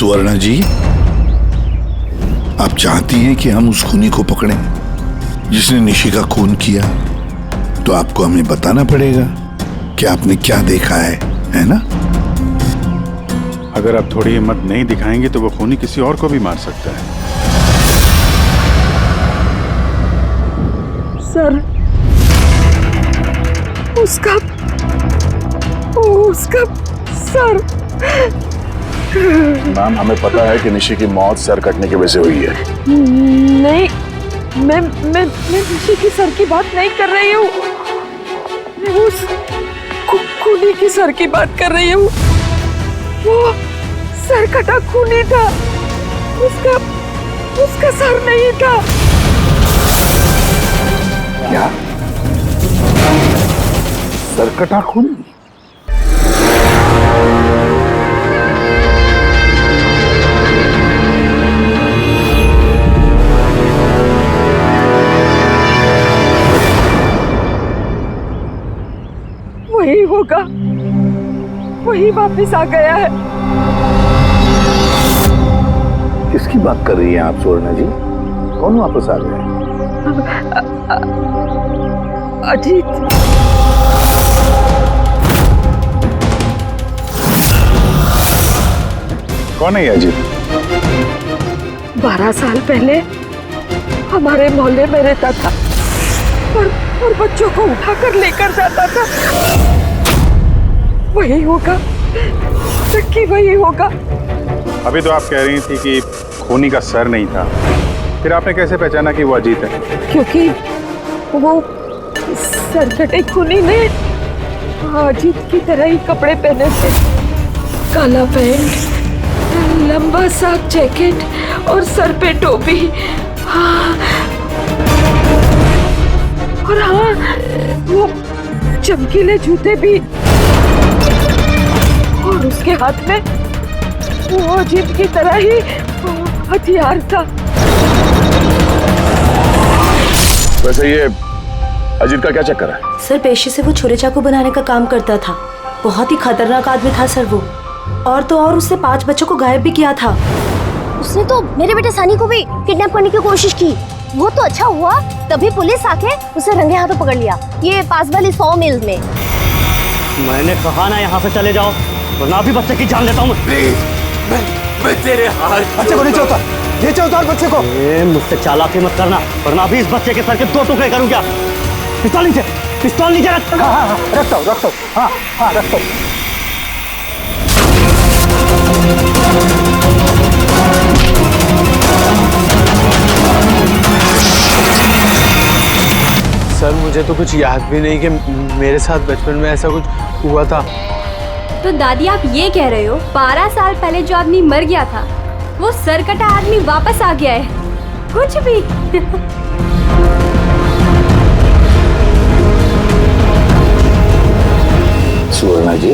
सुवर्णा जी, आप चाहती हैं कि हम उस खूनी को पकड़ें जिसने निशी का खून किया, तो आपको हमें बताना पड़ेगा कि आपने क्या देखा है ना? अगर आप थोड़ी हिम्मत नहीं दिखाएंगे तो वो खूनी किसी और को भी मार सकता है। सर, उसका सर। मैम, हमें पता है कि निशी की मौत सर कटने की वजह से हुई है। नहीं, मैं निशी की सर की बात नहीं कर रही हूँ। मैं उस खूनी की सर की बात कर रही हूँ। वो सर कटा खूनी था, उसका सर नहीं था। क्या? सरकटा खूनी? वही होगा, वही वापस आ गया है। किसकी बात कर रही हैं आप सुवर्णा जी? कौन वापस आ गया है? अजीत। कौन है ये अजीत? 12 साल पहले हमारे मोहल्ले में रहता था और बच्चों को उठाकर लेकर जाता था। वही होगा, नक्की वही होगा। अभी तो आप कह रही थी कि खूनी का सर नहीं था, फिर आपने कैसे पहचाना कि वो अजीत है? क्योंकि वो सरकटे खूनी ने अजीत की तरह ही कपड़े पहने थे। काला पैंट, लंबा सा जैकेट और सर पे टोपी। हाँ, और हाँ, वो चमकीले जूते भी। और उसके हाथ में वो अजीत की तरह ही हथियार था। वैसे ये अजीत का क्या चक्कर है? सर, पेशे से वो छुरे चाकू बनाने का काम करता था। बहुत ही खतरनाक आदमी था सर वो। और तो और उसने 5 बच्चों को गायब भी किया था। उसने तो मेरे बेटे सनी को भी किडनैप करने की कोशिश की। वो तो अच्छा हुआ तभी पुलिस आके उसे रंगे हाथों पकड़ लिया, ये पास वाली 100 मील में। मैंने कहा ना यहाँ से चले जाओ, वरना अभी बच्चे की जान लेता हूँ। मैं तेरे हाथ बच्चे को नीचे उतार, नीचे उतार बच्चे को। मुझसे चालाकी मत करना, वरना अभी इस बच्चे के सर के 2 टुकड़े करूँ क्या? पिस्तौल नीचे रख। हाँ, रखता हूँ। हाँ, रखता हूँ। सर, मुझे तो कुछ याद भी नहीं कि मेरे साथ बचपन में ऐसा कुछ हुआ था। तो दादी, आप ये कह रहे हो 12 साल पहले जो आदमी मर गया था वो सरकटा आदमी वापस आ गया है? कुछ भी। सुवर्णा जी,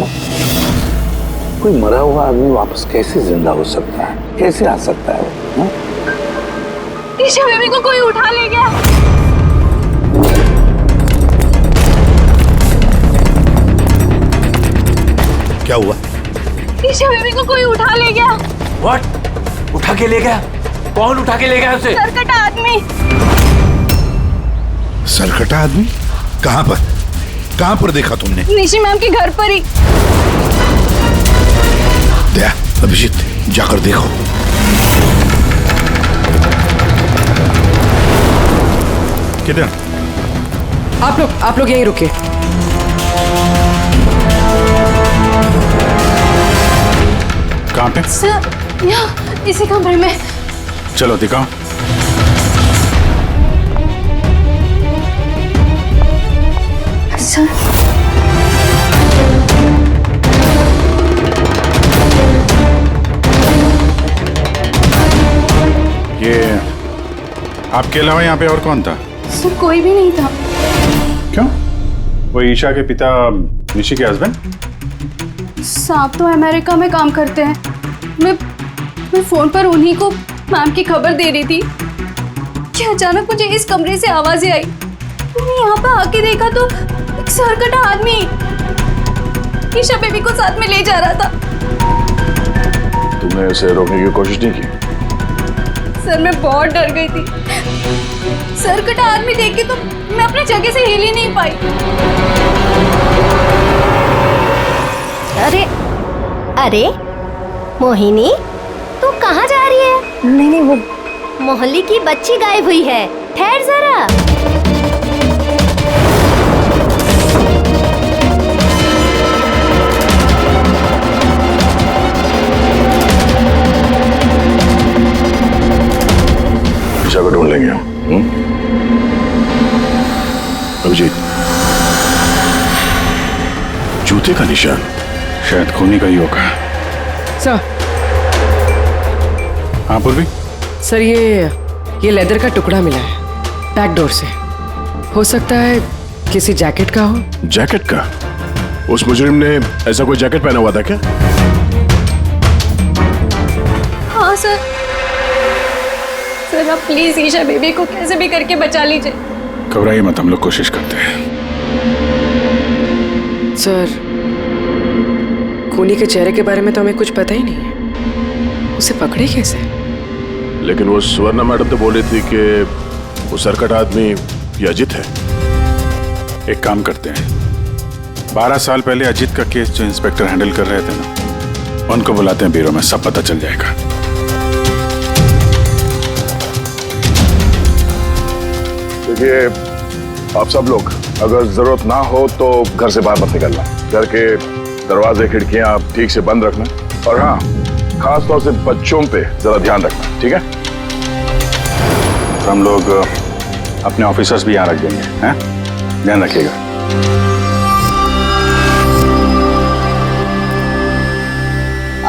कोई मरा हुआ आदमी वापस कैसे जिंदा हो सकता है? कैसे आ सकता है वो? ईशा बेबी को कोई उठा ले गया। क्या हुआ? ईशा बेबी को कोई उठा ले गया। व्हाट? उठा के ले गया? कौन उठा के ले गया उसे? सरकटा आदमी। सरकटा आदमी? कहाँ पर देखा तुमने? निशी मैम के घर पर ही। दया, अभिजीत, जाकर देखो। किधर? आप लोग यहीं रुकिए। कहाँ पे? सर, यहाँ इसी कमरे में। चलो दिखाओ। सर, ये आपके अलावा यहाँ पे और कौन था? सर, कोई भी नहीं था। क्यों? वो ईशा के पिता निशी के हस्बैंड? साहब तो अमेरिका में काम करते हैं। मैं फोन पर उन्हीं को मैम की खबर दे रही थी कि अचानक मुझे इस कमरे से आवाजें आई। मैंने यहाँ पर आके देखा तो एक सरकटा आदमी ईशा बेबी को साथ में ले जा रहा था। तुमने उसे रोकने की कोशिश नहीं की? सर मैं बहुत डर गई थी। सर कटा आदमी देख के तो मैं अपनी जगह से हिल ही नहीं पाई। अरे अरे मोहिनी, तू कहाँ जा रही है? नहीं वो मोहल्ले की बच्ची गायब हुई है। ठहर जरा। निशा को ढूंढ लेंगे हम। अभिजीत, जूते का निशान शायद खूनी का ही होगा। सर। हाँ पूर्वी। सर ये लेदर का टुकड़ा मिला है बैक डोर से। हो सकता है किसी जैकेट का हो। जैकेट का? उस मुजरिम ने ऐसा कोई जैकेट पहना हुआ था क्या? हाँ सर। सर आप प्लीज ईशा बेबी को कैसे भी करके बचा लीजिए। घबराइए मत, हम लोग कोशिश करते हैं। सर खूनी के चेहरे के बारे में तो हमें कुछ पता ही नहीं है। उसे पकड़े कैसे? लेकिन वो सुवर्णा मैडम तो बोल रही थी कि वो सरकट आदमी ये अजित है। एक काम करते हैं, 12 साल पहले अजित का केस जो इंस्पेक्टर हैंडल कर रहे थे ना, उनको बुलाते हैं ब्यूरो में, सब पता चल जाएगा। देखिए आप सब लोग अगर जरूरत ना हो तो घर से बाहर मत निकलना। घर के दरवाजे खिड़कियां आप ठीक से बंद रखना, और हाँ खास तौर से बच्चों पे जरा ध्यान रखना, ठीक है? तो हम लोग अपने ऑफिसर्स भी यहाँ रख देंगे, हैं? ध्यान रखिएगा।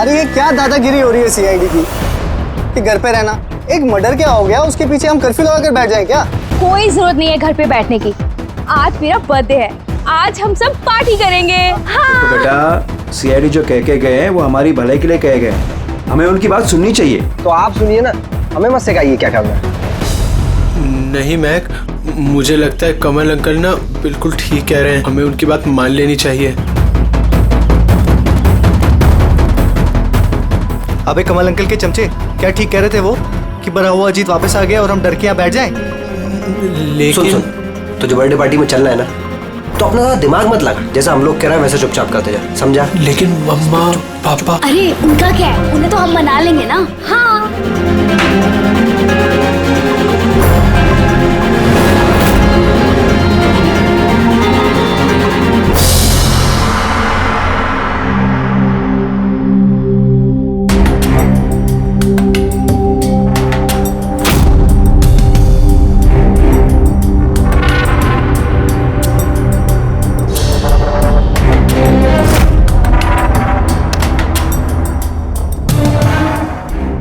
अरे ये क्या दादागिरी हो रही है सीआईडी की कि घर पे रहना? एक मर्डर क्या हो गया, उसके पीछे हम कर्फ्यू लगा कर बैठ जाए क्या? कोई जरूरत नहीं है घर पे बैठने की। आज मेरा बर्थडे है, आज हम सब पार्टी करेंगे। हाँ। तो बेटा सीआईडी जो कह के गए हैं वो हमारी भलाई के लिए कहे गए, हमें उनकी बात सुननी चाहिए। तो आप सुनिए ना, हमें मत सिखाइए क्या करना है। नहीं महक, मुझे लगता है कमल अंकल ना बिल्कुल ठीक कह रहे हैं, हमें उनकी बात मान लेनी चाहिए। अबे कमल अंकल के चमचे, क्या ठीक कह रहे थे वो कि बना हुआ अजीत वापस आ गया और हम डर के यहाँ बैठ जाएं? लेकिन सुन, तो जो बर्थडे पार्टी में चलना है ना, तो अपना ज़्यादा दिमाग मत लगा, जैसा हम लोग कह रहे हैं वैसे चुपचाप करते जा, समझा? लेकिन मम्मा पापा। अरे उनका क्या है, उन्हें तो हम मना लेंगे ना। हाँ।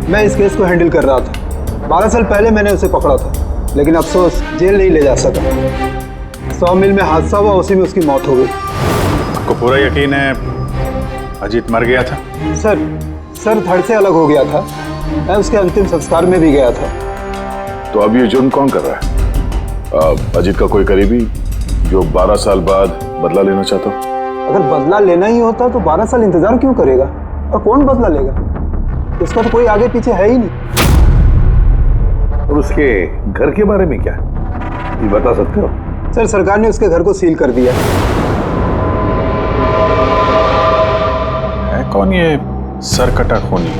मैं इस केस को हैंडल कर रहा था। 12 साल पहले मैंने उसे पकड़ा था, लेकिन अफसोस जेल नहीं ले जा सका। 100 मील में हादसा हुआ, उसी में उसकी मौत हो गई। आपको पूरा यकीन है अजीत मर गया था? सर धड़ से अलग हो गया था। मैं उसके अंतिम संस्कार में भी गया था। तो अब ये जुर्म कौन कर रहा है? अजीत का कोई करीबी जो 12 साल बाद बदला लेना चाहता हो? अगर बदला लेना ही होता तो 12 साल इंतजार क्यों करेगा? और कौन बदला लेगा? उसका तो कोई आगे पीछे है ही नहीं। और उसके घर के बारे में क्या ये बता सकते हो? सर सरकार ने उसके घर को सील कर दिया। है कौन ये सरकटा खूनी?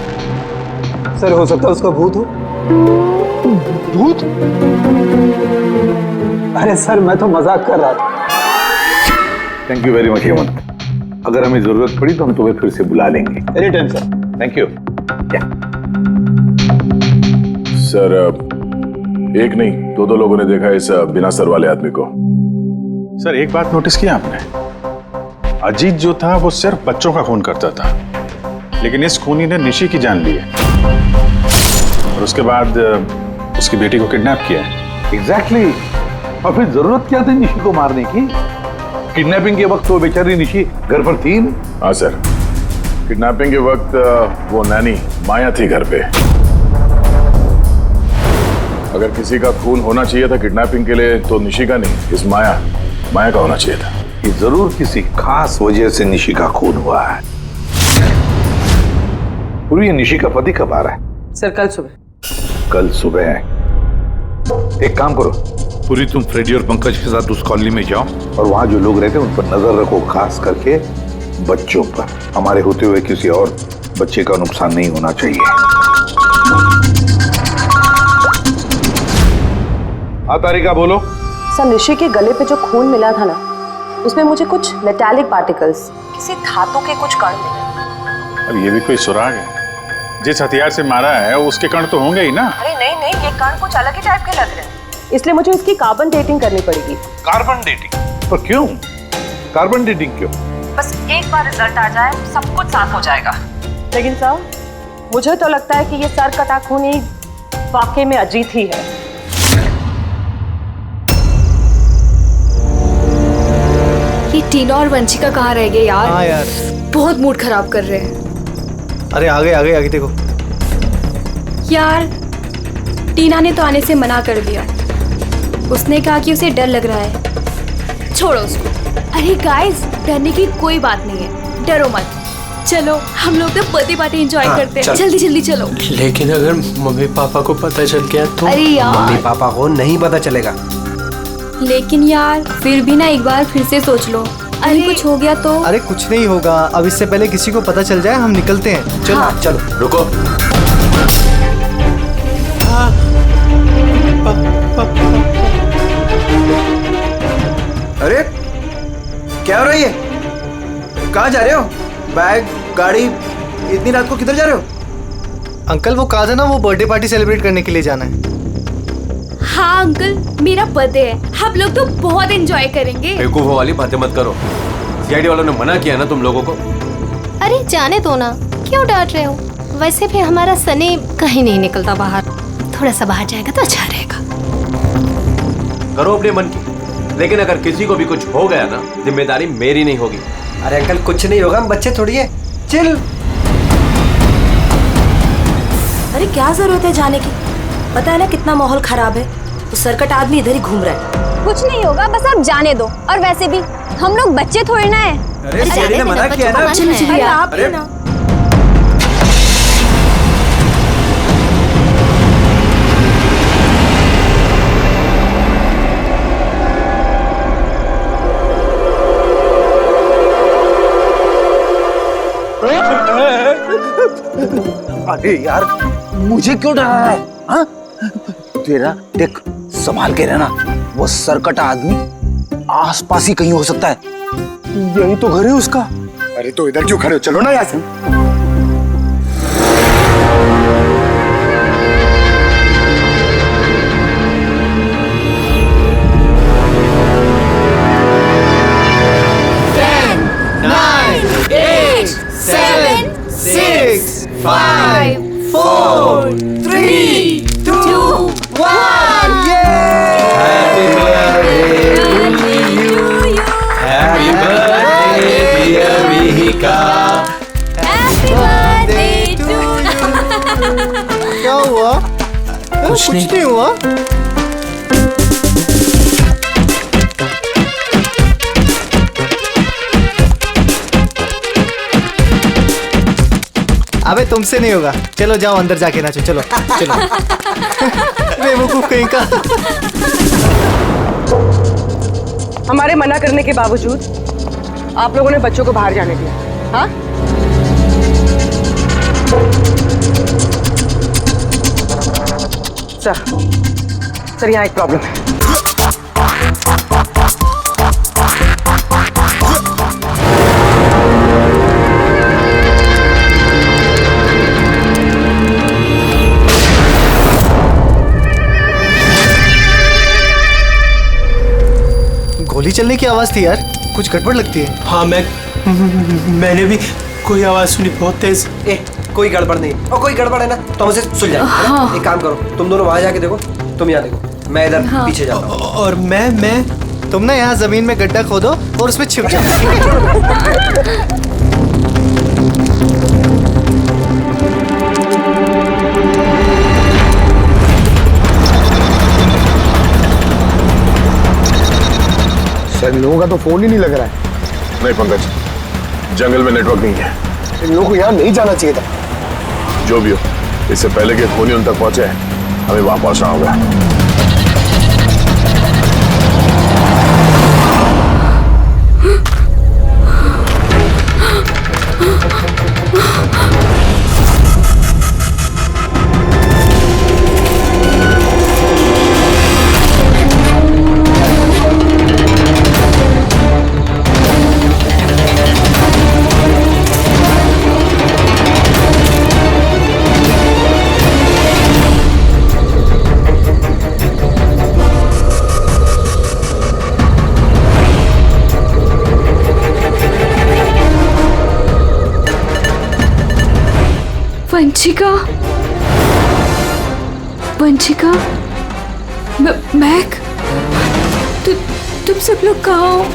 सर हो सकता है उसका भूत हो। भूत? अरे सर मैं तो मजाक कर रहा था। Thank you very much Hemant. अगर हमें जरूरत पड़ी तो हम तुम्हें फिर से बुला लेंगे। Any time sir. Thank you. Sir एक नहीं दो लोगों ने देखा इस बिना सर वाले आदमी को। सर एक बात नोटिस किया आपने? अजीत जो था वो सिर्फ बच्चों का खून करता था, लेकिन इस खूनी ने निशी की जान ली है और उसके बाद उसकी बेटी को किडनैप किया है। एग्जैक्टली। और फिर जरूरत क्या थी निशी को मारने की? किडनैपिंग के वक्त वो बेचारी निशी घर पर थी। हाँ सर, किडनैपिंग के वक्त वो नैनी माया थी घर पे। अगर किसी का खून होना चाहिए था किडनैपिंग के लिए तो निशी का नहीं, इस माया का होना चाहिए था। ये जरूर किसी खास वजह से निशी का खून हुआ है। पूरी, ये निशी का पति कब आ रहा है? सर कल सुबह। कल सुबह है। एक काम करो पूरी, तुम फ्रेडी और पंकज के साथ उस कॉलोनी में जाओ और वहां जो लोग रहते हैं उन पर नजर रखो, खास करके बच्चों पर। हमारे होते हुए किसी और बच्चे का नुकसान नहीं होना चाहिए। हाँ तारिका बोलो। सर निशी के गले पे जो खून मिला था ना, उसमें मुझे कुछ मेटालिक पार्टिकल्स, किसी धातु के कुछ कण मिले। अब ये भी कोई सुराग है? जिस हथियार से मारा है उसके कण तो होंगे ही ना। अरे नहीं, ये कण कुछ अलग ही टाइप के लग रहे हैं, इसलिए मुझे इसकी कार्बन डेटिंग करनी पड़ेगी। Carbon dating? पर क्यों कार्बन डेटिंग क्यों? बस एक बार रिजल्ट आ जाए सब कुछ साफ हो जाएगा। लेकिन सर मुझे तो लगता है कि ये सर कटा खून ही वाकई में अजीत ही है। ये टीना और वंशिका कहाँ रह गए यार? हाँ यार, बहुत मूड खराब कर रहे हैं। अरे आगे देखो यार टीना ने तो आने से मना कर दिया, उसने कहा कि उसे डर लग रहा है। छोड़ो उसको। अरे गाइस, डरने की कोई बात नहीं है, डरो मत। चलो हम लोग तो बर्थडे पार्टी एंजॉय करते हैं। जल्दी चलो। लेकिन अगर मम्मी पापा को पता चल गया तो? अरे यार मम्मी पापा को नहीं पता चलेगा। लेकिन यार फिर भी ना एक बार फिर से सोच लो, अरे कुछ हो गया तो? अरे कुछ नहीं होगा, अब इससे पहले किसी को पता चल जाए हम निकलते हैं। चलो हाँ। चलो रुको। अरे क्या हो रहा है ये? कहाँ जा रहे हो? बैग, गाड़ी, इतनी रात को किधर जा रहे हो? अंकल वो कहा था ना, वो बर्थडे पार्टी सेलिब्रेट करने के लिए जाना है। हाँ अंकल, मेरा बर्थडे है, हम लोग तो बहुत एंजॉय करेंगे। बेवकूफों वाली बातें मत करो, सीआईडी वालों ने मना किया ना तुम लोगों को। अरे जाने दो ना, क्यों डांट रहे हो? वैसे भी हमारा सनी कहीं नहीं निकलता बाहर, थोड़ा सा बाहर जाएगा तो अच्छा रहेगा। करो अपने मन की, लेकिन अगर किसी को भी कुछ हो गया ना, जिम्मेदारी मेरी नहीं होगी। अरे अंकल कुछ नहीं होगा, हम बच्चे थोड़ी है, चिल। अरे क्या जरूरत है जाने की, पता है ना कितना माहौल खराब है, वो सरकट आदमी इधर ही घूम रहा है। कुछ नहीं होगा, बस आप जाने दो। और वैसे भी हम लोग बच्चे थोड़ी ना है। अरे सीआईडी ने मना किया ना। अरे आप अरे ना। अरे यार मुझे क्यों डरा रहा है? हाँ? तेरा देख, संभाल के रहना, वो सरकटा आदमी आसपास ही कहीं हो सकता है। यही तो घर है उसका। अरे तो इधर क्यों खड़े हो, चलो ना यहाँ से। क्या हुआ? कुछ नहीं हुआ। अबे तुमसे नहीं होगा, चलो जाओ अंदर जाके नाचो। चलो चलो। बेवकूफ कहीं का। हमारे मना करने के बावजूद आप लोगों ने बच्चों को बाहर जाने दिया। हाँ सर यहाँ एक प्रॉब्लम है। गोली चलने की आवाज थी यार, कुछ गड़बड़ लगती है। हाँ मैंने भी कोई आवाज सुनी बहुत तेज। कोई गड़बड़ नहीं, और कोई गड़बड़ है ना तो हमसे सुलझाए। हाँ। एक काम करो, तुम दोनों वहां जाके देखो, तुम यहाँ देखो, मैं इधर पीछे जाता हूँ। और मैं तुम ना यहाँ जमीन में गड्ढा खोदो और उसमें छिप जाओ। सर इन लोगों का तो फोन ही नहीं लग रहा है। नहीं पंकज, जंगल में नेटवर्क नहीं है। इन लोगों को यहाँ नहीं जाना चाहिए था। जो भी हो, इससे पहले कि खूनी उन तक पहुंचे हमें वहां पहुंचना होगा। वंशिका, वंशिका, मैक, तुम सब लोग कहाँ हो?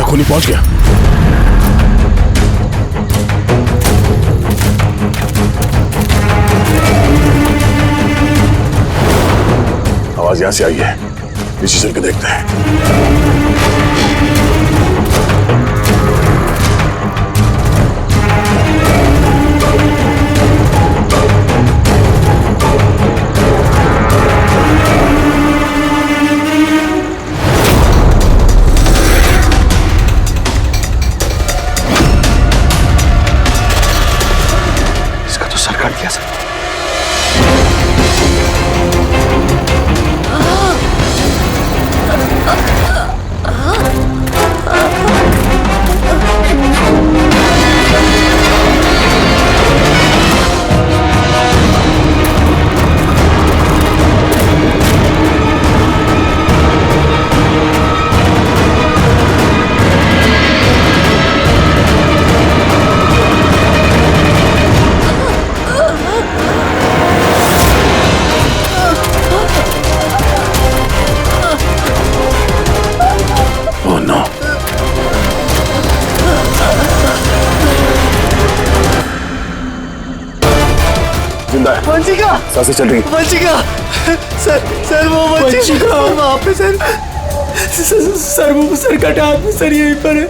खूनी पहुंच गया। आवाज यहां से आई है, पीछे चल के देखते हैं। वंशिका, सांसें चल रही। वंशिका, सर वो वंशिका वहाँ पे सर वो सर कटा हाथ में सर यहीं पर है।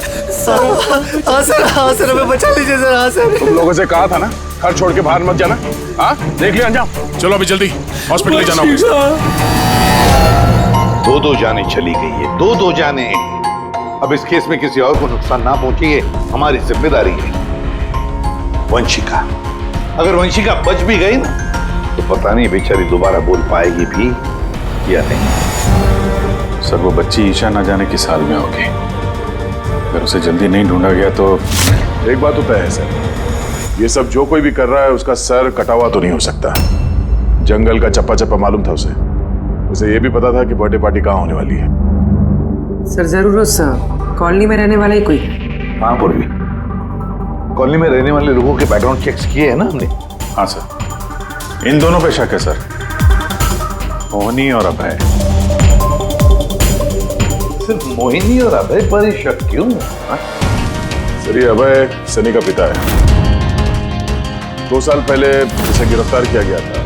हाँ सर हमें बचा लीजिए सर। हाँ सर, तुम लोगों से कहा था ना घर छोड़ के बाहर मत जाना। हाँ देख लिया अंजाम। चलो अभी जल्दी हॉस्पिटल ले जाना होगा। दो जाने चली गई है, दो जाने। अब इस केस में किसी और को नुकसान ना पहुंचे ये हमारी जिम्मेदारी है। वंशिका, अगर वंशिका बच भी गई ना तो पता नहीं बेचारी दोबारा बोल पाएगी भी या नहीं। सर वो बच्ची ईशा ना जाने किस हाल में होगी। अगर उसे जल्दी नहीं ढूंढा गया तो एक बात तो तय है सर, ये सब जो कोई भी कर रहा है उसका सर कटा हुआ तो नहीं हो सकता। जंगल का चप्पा चप्पा मालूम था उसे ये भी पता था कि बर्थडे पार्टी कहाँ होने वाली है। सर जरूर उस कॉलोनी में रहने वाला ही कोई है। हाँ पूर्वी, कॉलोनी में रहने वाले लोगों के बैकग्राउंड चेक्स किए हैं ना हमने। हाँ सर, इन दोनों पे शक है सर, मोहिनी और अभय। सिर्फ मोहिनी और अभय पर ही शक क्यों? सर ये अभय सनी का पिता है। 2 साल पहले इसे गिरफ्तार किया गया था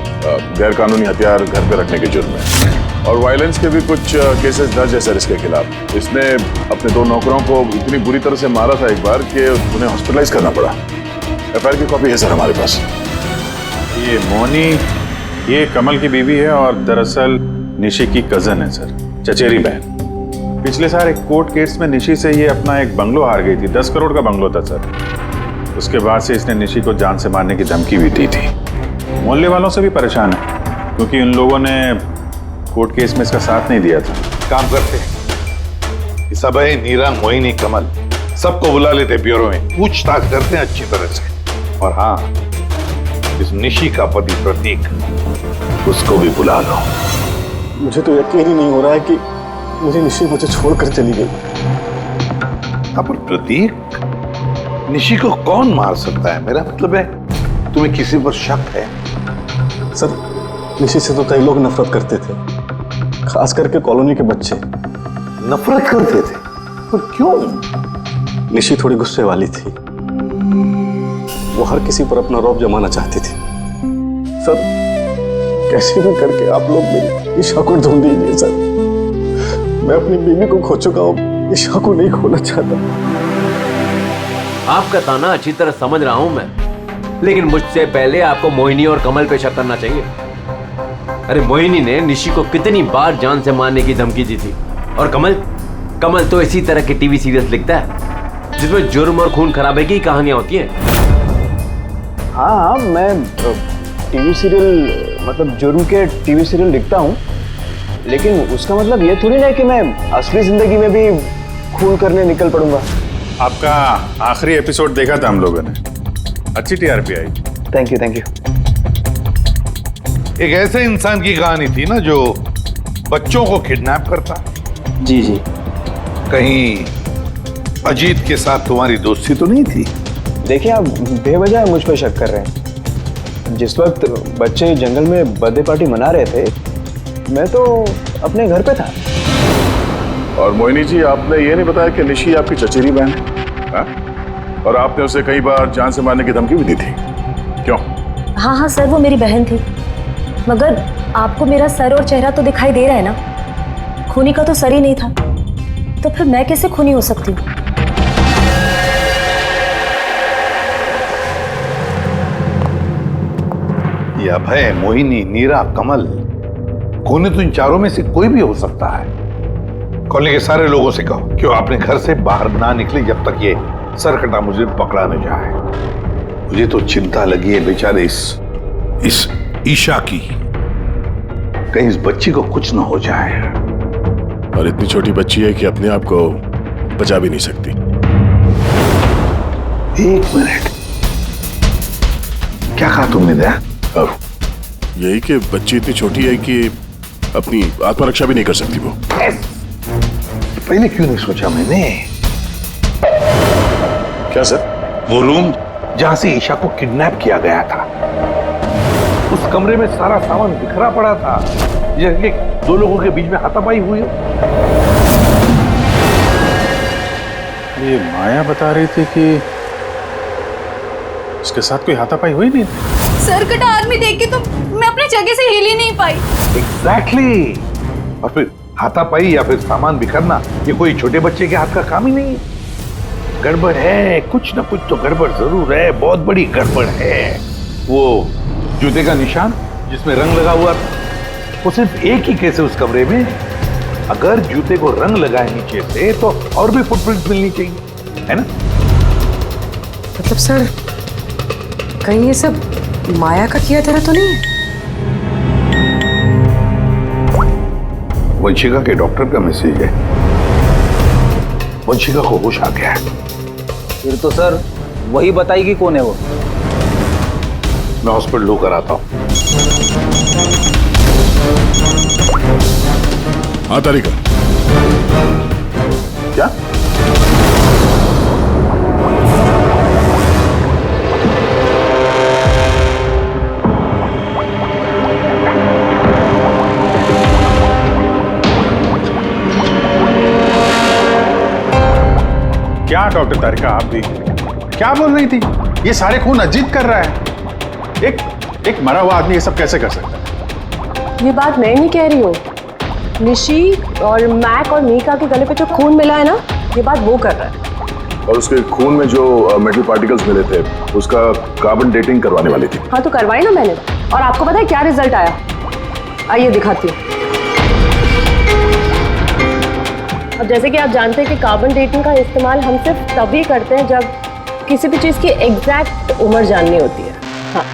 गैर कानूनी हथियार घर पे रखने के जुर्म में, और वायलेंस के भी कुछ केसेस दर्ज है सर इसके खिलाफ। इसने अपने 2 नौकरों को इतनी बुरी तरह से मारा था एक बार कि उन्हें हॉस्पिटलाइज करना पड़ा। एफआईआर की कॉपी है सर हमारे पास। ये मोनी, ये कमल की बीवी है और दरअसल निशी की कजन है सर, चचेरी बहन। पिछले साल एक कोर्ट केस में निशी से ये अपना एक बंगलो हार गई थी। 10 करोड़ का बंगलो था सर। उसके बाद से इसने निशी को जान से मारने की धमकी भी दी थी। मोहल्ले वालों से भी परेशान है क्योंकि इन लोगों ने कोर्ट केस में इसका साथ नहीं दिया था। काम करते सब है, नीरा, मोहिनी, कमल, सबको बुला लेते ब्यूरो में, पूछताछ करते हैं अच्छी तरह से। और हाँ, इस निशी का पति प्रतीक, उसको भी बुला लो। मुझे तो यकीन ही नहीं हो रहा है कि मुझे निशी मुझे छोड़कर चली गई। पर प्रतीक, निशी को कौन मार सकता है? मेरा मतलब है, तुम्हें किसी पर शक है? सर, निशी से तो कई लोग नफरत करते थे, खास करके कॉलोनी के बच्चे। नफरत करते थे? पर क्यों? निशी थोड़ी गुस्से वाली थी, वो हर किसी पर अपना रौब जमाना चाहती थी। सर, कैसे भी करके आप लोग मेरी ईशा को ढूंढ दीजिए सर। मैं अपनी बीवी को खो चुका हूँ, ईशा को नहीं खोना चाहता। आपका ताना अच्छी तरह समझ रहा हूं मैं, लेकिन मुझसे पहले आपको मोहिनी और कमल पे शक करना चाहिए। अरे मोहिनी ने निशी को कितनी बार जान से मारने की धमकी दी थी, और कमल तो इसी तरह के टीवी सीरियल्स लिखता है जिसमें जुर्म और खून खराबे की कहानियां होती हैं। हाँ, मैं टीवी सीरियल, मतलब जुर्म के टीवी सीरियल लिखता हूँ, लेकिन उसका मतलब ये थोड़ी ना कि मैं असली जिंदगी में भी खून करने निकल पड़ूंगा। आपका आखिरी एपिसोड देखा था हम लोगों ने, अच्छी टीआरपी आई। Thank you. एक ऐसे इंसान की कहानी थी ना जो बच्चों को किडनैप करता। जी। कहीं अजीत के साथ तुम्हारी दोस्ती तो नहीं थी? देखिए, आप बेवजह मुझ पर शक कर रहे हैं। जिस वक्त बच्चे जंगल में बर्थडे पार्टी मना रहे थे, मैं तो अपने घर पे था। और मोहिनी जी, आपने ये नहीं बताया कि निशी आपकी चचेरी बहन है, हा? और आपने उसे कई बार जान से मारने की धमकी भी दी थी, क्यों? हाँ सर, वो मेरी बहन थी, मगर आपको मेरा सर और चेहरा तो दिखाई दे रहा है ना। खूनी का तो सर ही नहीं था, तो फिर मैं कैसे खूनी हो सकती हूँ? ये अभय, मोहिनी, नीरा, कमल, खूनी तो इन चारों में से कोई भी हो सकता है। कॉलोनी के सारे लोगों से कहो कि वो अपने घर से बाहर ना निकले जब तक ये सरकटा मुजरिम पकड़ा न जाए। मुझे तो चिंता लगी है बेचारे इस ईशा की, कहीं इस बच्ची को कुछ न हो जाए। और इतनी छोटी बच्ची है कि अपने आप को बचा भी नहीं सकती। एक मिनट, क्या कहा तुमने? दया, यही कि बच्ची इतनी छोटी है कि अपनी आत्मरक्षा भी नहीं कर सकती वो। पहले क्यों नहीं सोचा मैंने? क्या सर? वो रूम जहां से ईशा को किडनैप किया गया था, उस कमरे में सारा सामान बिखरा पड़ा था, जैसे दो लोगों के बीच में हाथापाई हुई हो। ये माया बता रही थी कि उसके साथ कोई हाथापाई हुई नहीं। सरकटा आदमी देख के तो मैं अपनी जगह से हिल ही नहीं पाई। एग्जैक्टली। और फिर हाथापाई या फिर सामान बिखरना, ये कोई छोटे बच्चे के हाथ का काम ही नहीं है। गड़बड़ है, कुछ ना कुछ तो गड़बड़ जरूर है, बहुत बड़ी गड़बड़ है। वो जूते का निशान जिसमें रंग लगा हुआ था, वो सिर्फ एक ही केस है उस कमरे में। अगर जूते को रंग लगाए नीचे से तो और भी फुटप्रिंट मिलनी चाहिए, है ना? मतलब सर, कहीं ये सब माया का किया तरह तो नहीं है? वंशिका के डॉक्टर का मैसेज है। वंशिका को होश आ गया है। फिर तो सर वही बताएगी कौन है वो। मैं हॉस्पिटल होकर आता हूं। हाँ, तारिका। क्या? क्या डॉक्टर तारिका, आप भी क्या बोल रही थी? ये सारे खून अजीत कर रहा है। एक मरा हुआ आदमी ये सब कैसे कर सकता है? ये बात मैं नहीं कह रही हूँ, निशी और मैक और मीका के गले पे जो खून मिला है ना, ये बात वो कर रहा है। और उसके खून में जो मेटल पार्टिकल्स मिले थे उसका कार्बन डेटिंग करवाने वाली थी। हाँ तो करवाई ना मैंने, और आपको पता है क्या रिजल्ट आया? आइए दिखाती हूँ। अब जैसे कि आप जानते हैं कि कार्बन डेटिंग का इस्तेमाल हम सिर्फ तभी करते हैं जब किसी भी चीज की एग्जैक्ट उम्र जाननी होती है। हाँ,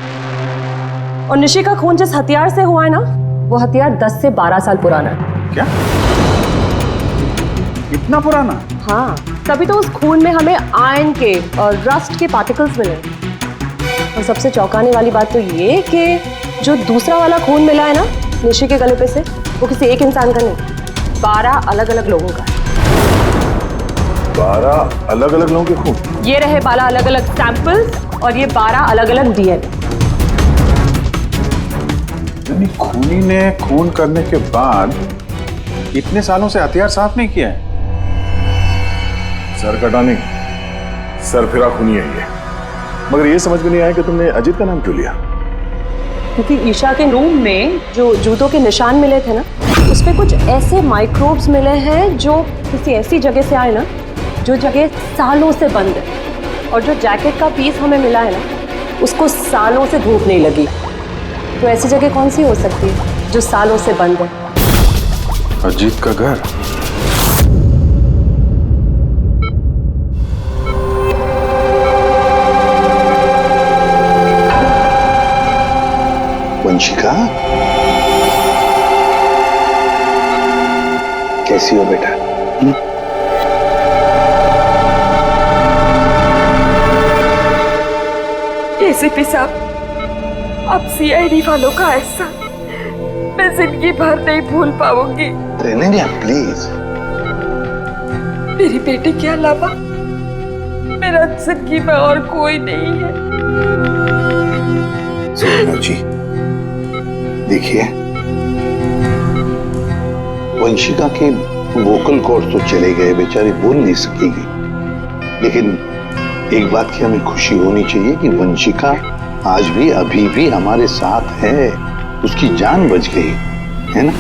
और निशी का खून जिस हथियार से हुआ है ना, वो हथियार 10 से 12 साल पुराना है। क्या? इतना पुराना? हाँ, तभी तो उस खून में हमें आयरन के और रस्ट के पार्टिकल्स मिले। और सबसे चौंकाने वाली बात तो ये कि जो दूसरा वाला खून मिला है ना निशी के गले पे से, वो किसी एक इंसान का नहीं, 12 अलग अलग लोगों का है। 12 अलग अलग लोगों के खून? ये रहे 12 अलग अलग सैंपल्स और ये 12 अलग अलग डीएनए। यानी खूनी ने खून करने के बाद इतने सालों से हथियार साफ नहीं किया है। सर कटाने, सर फिरा खूनी है ये। मगर ये समझ में नहीं आया कि तुमने अजीत का नाम क्यों लिया? क्योंकि ईशा के रूम में जो जूतों के निशान मिले थे ना, उसपे कुछ ऐसे माइक्रोब्स मिले हैं जो किसी ऐसी जगह से आए ना, जो जगह सालों से बंद है। और जो जैकेट का पीस हमें मिला है ना, उसको सालों से धूप नहीं लगी। तो ऐसी जगह कौन सी हो सकती है जो सालों से बंद है? अजीत का घर। वंशिका, कैसी हो बेटा? एसीपी साहब, अब सीआईडी वालों का एहसान मैं जिंदगी भर नहीं भूल पाऊंगी। रेनेलिया प्लीज। मेरी बेटी के अलावा मेरा जिंदगी में और कोई नहीं है। सुनो जी, देखिए, वंशिका के वोकल कॉर्ड तो चले गए, बेचारी बोल नहीं सकेगी। लेकिन एक बात की हमें खुशी होनी चाहिए कि वंशिका आज भी अभी भी हमारे साथ है, उसकी जान बच गई, है ना?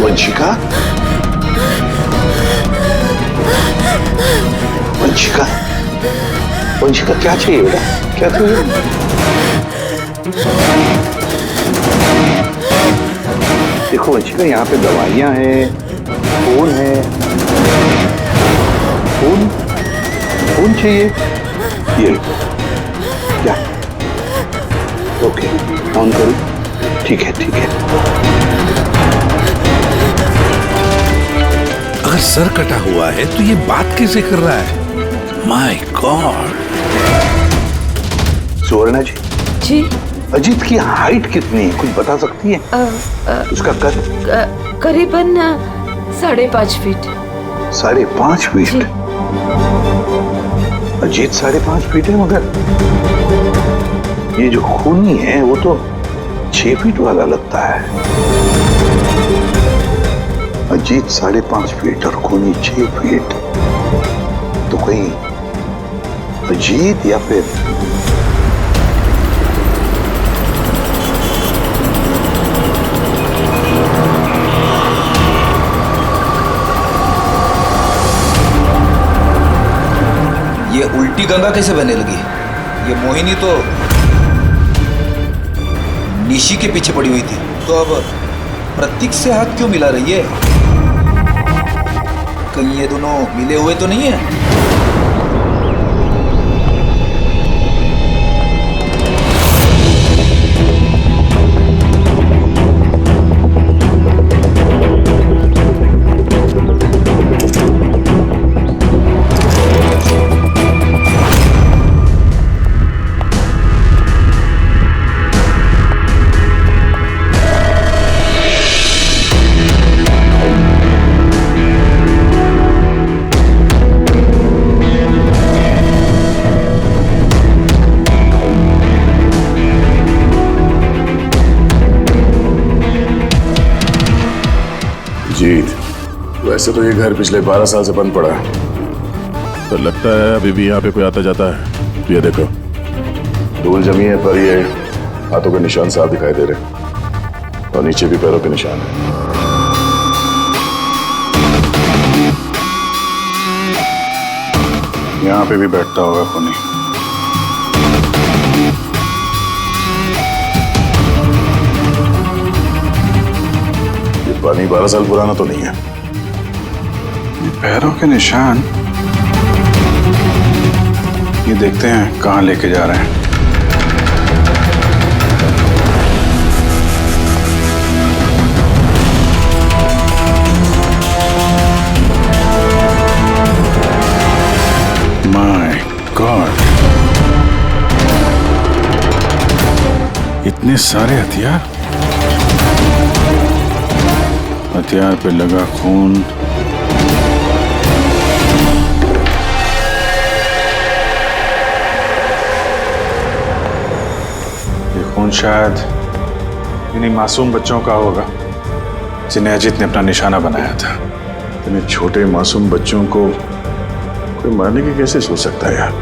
वंशिका, वंशिका, वंशिका क्या चाहिए बेटा? क्या चाहिए? देखो वंशिका, यहाँ पे दवाइयाँ हैं, फोन है। फोन फोन चाहिए? ये क्या? ओके, ऑन करूँ? ठीक है, ठीक है। अगर सर कटा हुआ है तो ये बात कैसे कर रहा है? My god. सुवर्णा जी। जी। अजीत की हाइट कितनी है, कुछ बता सकती है? उसका कद? करीबन 5.5 फीट। 5.5 फीट? अजीत 5.5 फीट है, मगर ये जो खूनी है वो तो 6 फीट वाला लगता है। अजीत 5.5 फीट और खूनी 6 फीट, तो कहीं अजीत या फिर ये उल्टी गंगा कैसे बहने लगी? ये मोहिनी तो निशी के पीछे पड़ी हुई थी, तो अब प्रतीक से हाथ क्यों मिला रही है? कहीं ये दोनों मिले हुए तो नहीं है? जीत, वैसे तो ये घर पिछले 12 साल से बंद पड़ा है, तो लगता है अभी भी यहाँ पे कोई आता जाता है। ये देखो, धूल जमी है पर ये हाथों के निशान साफ दिखाई दे रहे। और नीचे भी पैरों के निशान है। यहाँ पे भी बैठता होगा खूनी। ये पानी 12 साल पुराना तो नहीं है। ये पैरों के निशान, ये देखते हैं कहाँ लेके जा रहे हैं। माय गॉड, इतने सारे हथियार, हथियार पे लगा खून। ये खून शायद इन्हीं मासूम बच्चों का होगा जिन्हें अजीत ने अपना निशाना बनाया था। इतने छोटे मासूम बच्चों को कोई मारने की कैसे सोच सकता है यार?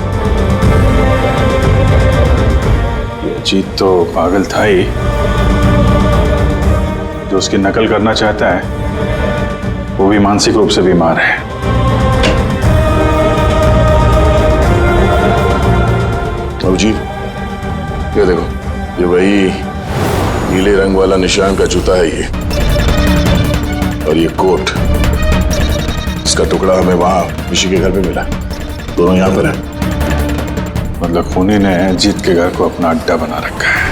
ये अजीत तो पागल था ही, जो उसकी नकल करना चाहता है वो भी मानसिक रूप से बीमार है। अब जी ये देखो, ये वही नीले रंग वाला निशान का जूता है ये, और ये कोट, इसका टुकड़ा हमें वहां ऋषि के घर पे मिला। दोनों यहाँ पर हैं। मतलब खूनी ने अजीत के घर को अपना अड्डा बना रखा है।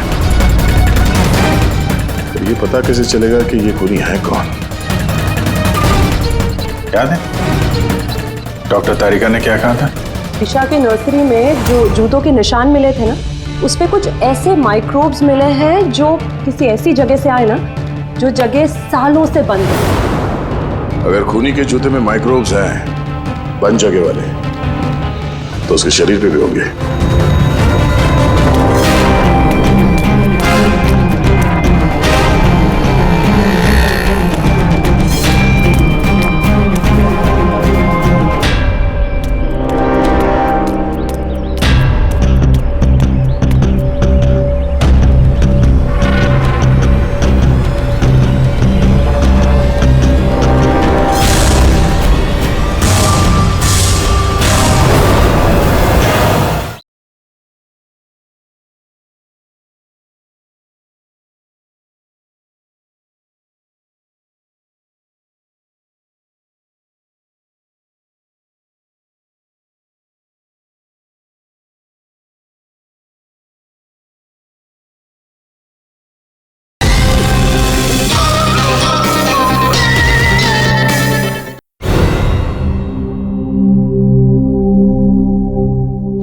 तो ये पता कैसे चलेगा कि ये खूनी है कौन? याद है डॉक्टर तारिका ने क्या कहा था? ईशा के नर्सरी में जो जूतों के निशान मिले थे ना, उस पे कुछ ऐसे माइक्रोब्स मिले हैं जो किसी ऐसी जगह से आए ना, जो जगह सालों से बंद है। अगर खूनी के जूते में माइक्रोब्स हैं, बंद जगह वाले, तो उसके शरीर पे भी होंगे।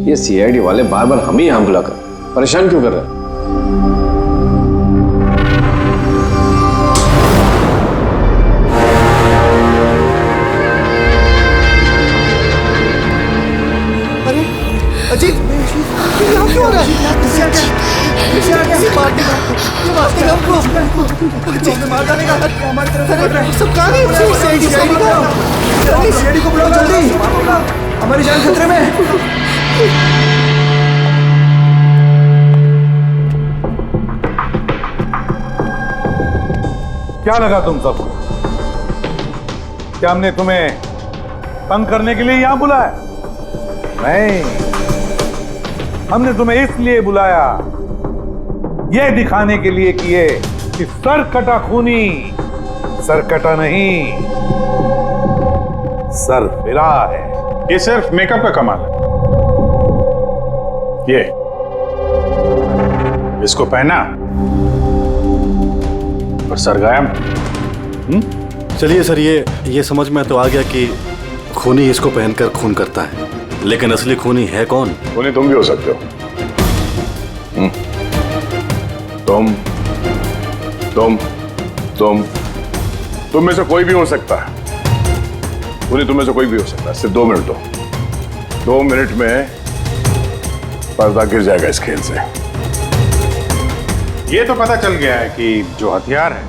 ये सीआईडी वाले बार बार हमें यहाँ बुलाकर परेशान क्यों कर रहे हैं? अरे अजीत, यहाँ क्यों हो रहा है? मार डालेगा हमारी तरफ से बढ़ रहा है। सब कहाँ गए? सीआईडी को बुलाओ जल्दी, हमारी जान खतरे में है। क्या लगा तुम सबको? क्या हमने तुम्हें तंग करने के लिए यहां बुलाया? नहीं, हमने तुम्हें इसलिए बुलाया, यह दिखाने के लिए कि सर कटा खूनी सर कटा नहीं, सर फिरा है। ये सिर्फ मेकअप का कमाल है। ये इसको पहना और सर गायब। चलिए सर, ये समझ में तो आ गया कि खूनी इसको पहनकर खून करता है, लेकिन असली खूनी है कौन? खूनी तुम भी हो सकते हो। तुम में से कोई भी हो सकता है। खूनी तुम में से कोई भी हो सकता है। सिर्फ 2 मिनट दो। 2 मिनट में पर्दा गिर जाएगा इस खेल से। ये तो पता चल गया है कि जो हथियार है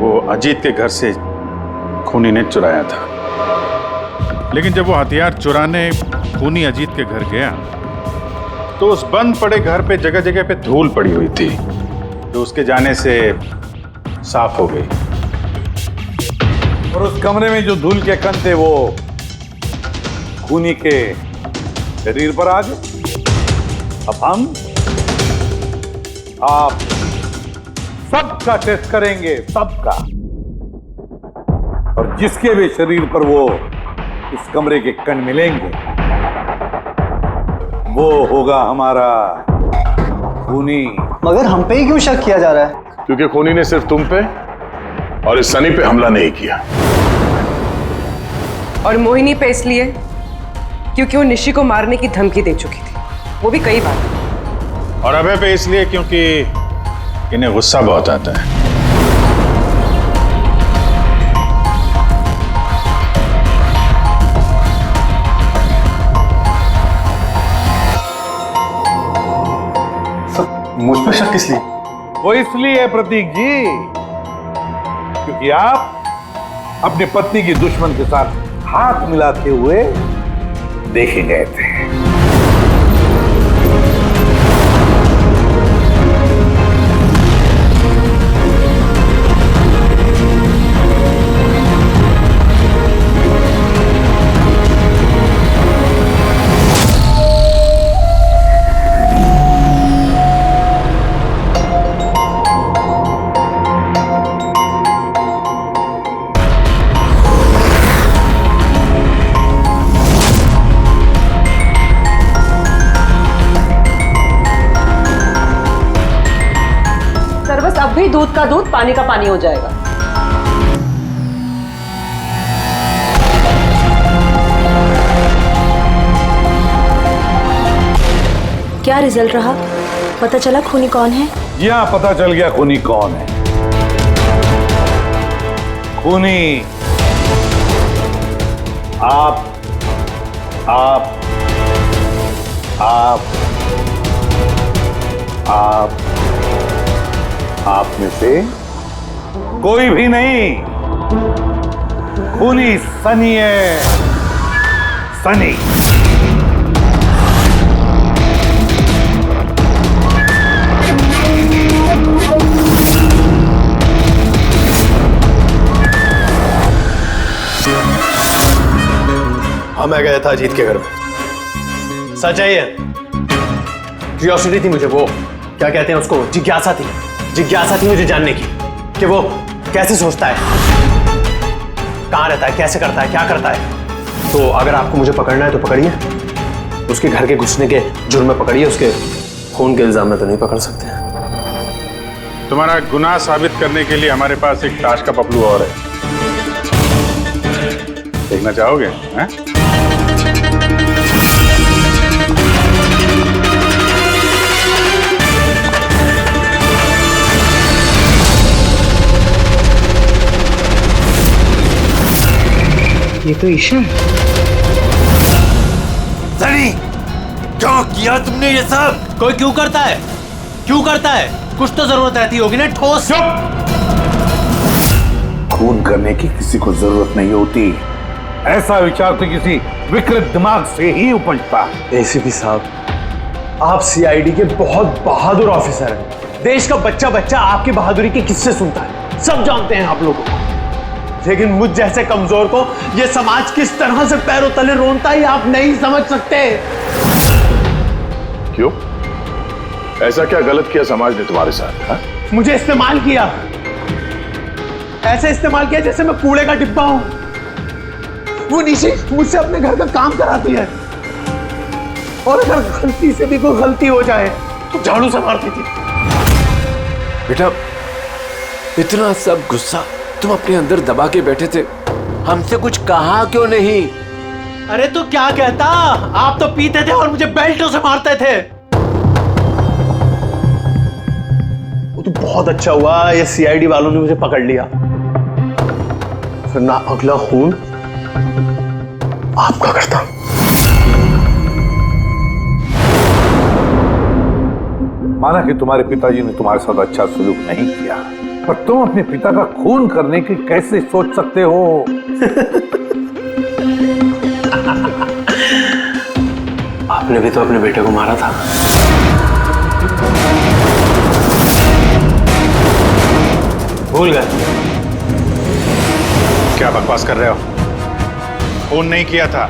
वो अजीत के घर से खूनी ने चुराया था। लेकिन जब वो हथियार चुराने खूनी अजीत के घर गया तो उस बंद पड़े घर पे जगह जगह पे धूल पड़ी हुई थी, जो उसके जाने से साफ हो गई। और उस कमरे में जो धूल के कण थे वो खूनी के शरीर पर आ गए। अब हम आप सबका टेस्ट करेंगे, सबका। और जिसके भी शरीर पर वो इस कमरे के कण मिलेंगे वो होगा हमारा खूनी। मगर हम पे ही क्यों शक किया जा रहा है? क्योंकि खूनी ने सिर्फ तुम पे और इस सनी पे हमला नहीं किया। और मोहिनी पे इसलिए क्योंकि वो निशी को मारने की धमकी दे चुकी थी, वो भी कई बार। और अभय पे इसलिए क्योंकि इन्हें गुस्सा बहुत आता है। मुझ पर शक किस लिए? वो इसलिए है प्रतीक जी क्योंकि आप अपनी पत्नी की दुश्मन के साथ हाथ मिलाते हुए देखे गए थे। अब भी दूध का दूध, पानी का पानी हो जाएगा। क्या रिजल्ट रहा? पता चला खूनी कौन है? जी हाँ, पता चल गया खूनी कौन है। खूनी आप आप आप आप आप में से कोई भी नहीं। खूनी सनी है, सनी। हाँ, मैं गया था अजीत के घर में। सच है ये। क्यूरियोसिटी थी मुझे, वो क्या कहते हैं उसको, जिज्ञासा थी। जिज्ञासा थी मुझे जानने की कि वो कैसे सोचता है, कहाँ रहता है, कैसे करता है, क्या करता है। तो अगर आपको मुझे पकड़ना है तो पकड़िए, उसके घर के घुसने के जुर्म में पकड़िए, उसके खून के इल्जाम में तो नहीं पकड़ सकते। तुम्हारा गुनाह साबित करने के लिए हमारे पास एक ताश का पपलू और है, देखना चाहोगे? हैं? ये तो ईशा है। सनी, क्यों किया तुमने ये सब? कोई क्यों करता है? क्यों करता है? कुछ तो जरूरत रहती होगी ना, ठोस। खून करने की किसी को जरूरत नहीं होती। ऐसा विचार तो किसी विकृत दिमाग से ही उपजता है। एसीपी साहब, आप सीआईडी के बहुत बहादुर ऑफिसर हैं। देश का बच्चा बच्चा आपकी बहादुरी के किस्से सुनता है, सब जानते हैं आप लोगों को। लेकिन मुझ जैसे कमजोर को ये समाज किस तरह से पैरों तले रोनता है आप नहीं समझ सकते। क्यों? ऐसा क्या गलत किया समाज ने तुम्हारे साथ? हा? मुझे इस्तेमाल किया, ऐसे इस्तेमाल किया जैसे मैं कूड़े का डिब्बा हूं। वो निशी मुझसे अपने घर का काम कराती है, और अगर गलती से भी कोई गलती हो जाए तो झाड़ू से मारती थी। बेटा, इतना सब गुस्सा तुम अपने अंदर दबा के बैठे थे, हमसे कुछ कहा क्यों नहीं? अरे तो क्या कहता, आप तो पीते थे और मुझे बेल्टों से मारते थे। वो तो बहुत अच्छा हुआ ये सीआईडी वालों ने मुझे पकड़ लिया, फिर ना अगला खून आपका करता। माना कि तुम्हारे पिताजी ने तुम्हारे साथ अच्छा सलूक नहीं किया, पर तुम अपने पिता का खून करने की कैसे सोच सकते हो? आपने भी तो अपने बेटे को मारा था। भूल गए। क्या बकवास कर रहे हो? खून नहीं किया था,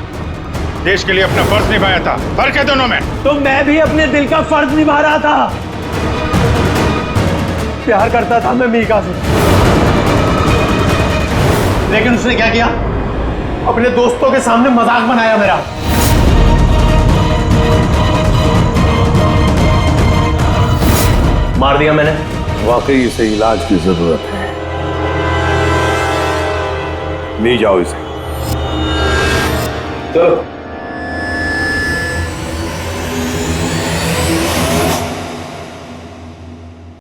देश के लिए अपना फर्ज निभाया था। फर्क है दोनों में। तो मैं भी अपने दिल का फर्ज निभा रहा था। प्यार करता था मैं मीका से, लेकिन उसने क्या किया? अपने दोस्तों के सामने मजाक बनाया मेरा। मार दिया मैंने। वाकई इसे इलाज की जरूरत है। ले जाओ इसे। चलो।